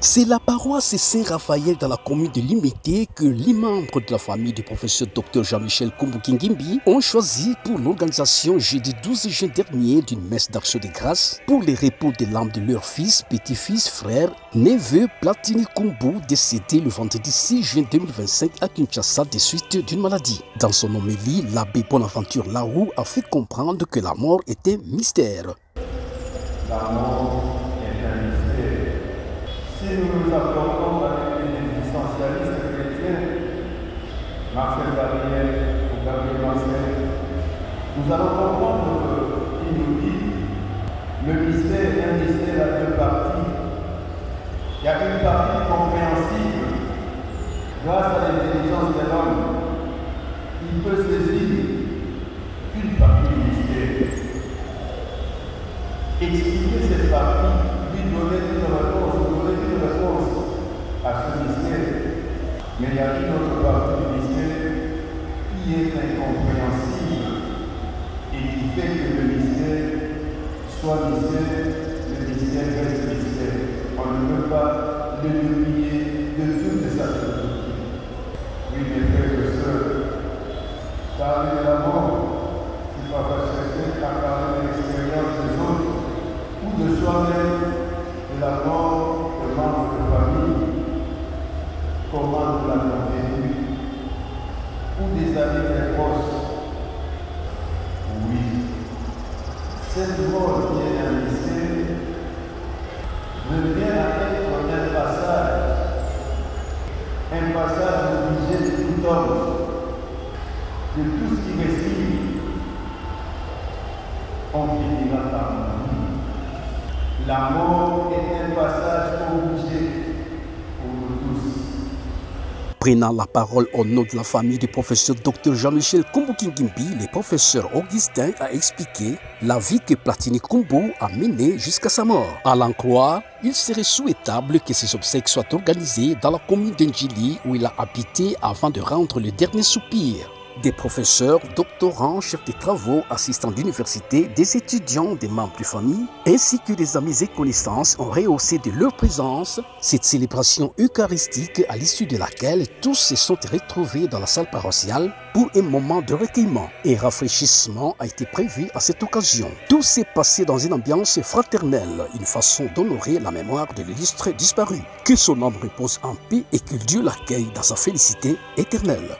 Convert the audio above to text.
C'est la paroisse Saint-Raphaël dans la commune de Limité que les membres de la famille du professeur Dr Jean-Michel Kombou-Kingimbi ont choisi pour l'organisation jeudi 12 juin dernier d'une messe d'action de grâce pour les repos des l'âme de leur fils, petit-fils, frère, neveu Platini Kombou décédé le vendredi 6 juin 2025 à Kinshasa des suites d'une maladie. Dans son homélie, l'abbé Bonaventure Laroux a fait comprendre que la mort était mystère. La mort est un mystère. Si nous nous accordons avec les existentialistes chrétiens, Marcel Gabriel ou Gabriel Marcel, nous allons comprendre qu'il nous dit le mystère est un mystère à deux parties. Il y a une partie compréhensible grâce à l'intelligence de l'homme. Il peut saisir une partie du mystère. Expliquer cette partie, lui donner une réponse à ce mystère. Mais il y a une autre partie du mystère qui est incompréhensible et qui fait que le mystère soit mystère, le mystère reste mystère. On ne peut pas le déplier de toute sa philosophie. Oui, mes frères et sœurs, parler de la mort, c'est pas chercher à parler de l'expérience des autres ou de soi-même, de la mort de membres de famille, comment nous l'avons vécu, ou des amis très proches. Oui, cette mort qui est un mystère revient à être un passage obligé de tout homme, de tout ce qui respire. On finira par mourir. La mort est un passage obligé pour nous tous. Prenant la parole au nom de la famille du professeur Dr Jean-Michel Kombou-Kingimbi, le professeur Augustin a expliqué la vie que Platini Kombou a menée jusqu'à sa mort. À l'en croire, il serait souhaitable que ses obsèques soient organisées dans la commune d'Ndjili où il a habité avant de rendre le dernier soupir. Des professeurs, doctorants, chefs de travaux, assistants d'université, des étudiants, des membres de famille, ainsi que des amis et connaissances ont rehaussé de leur présence cette célébration eucharistique à l'issue de laquelle tous se sont retrouvés dans la salle paroissiale pour un moment de recueillement. Et rafraîchissement a été prévu à cette occasion. Tout s'est passé dans une ambiance fraternelle, une façon d'honorer la mémoire de l'illustre disparu. Que son âme repose en paix et que Dieu l'accueille dans sa félicité éternelle.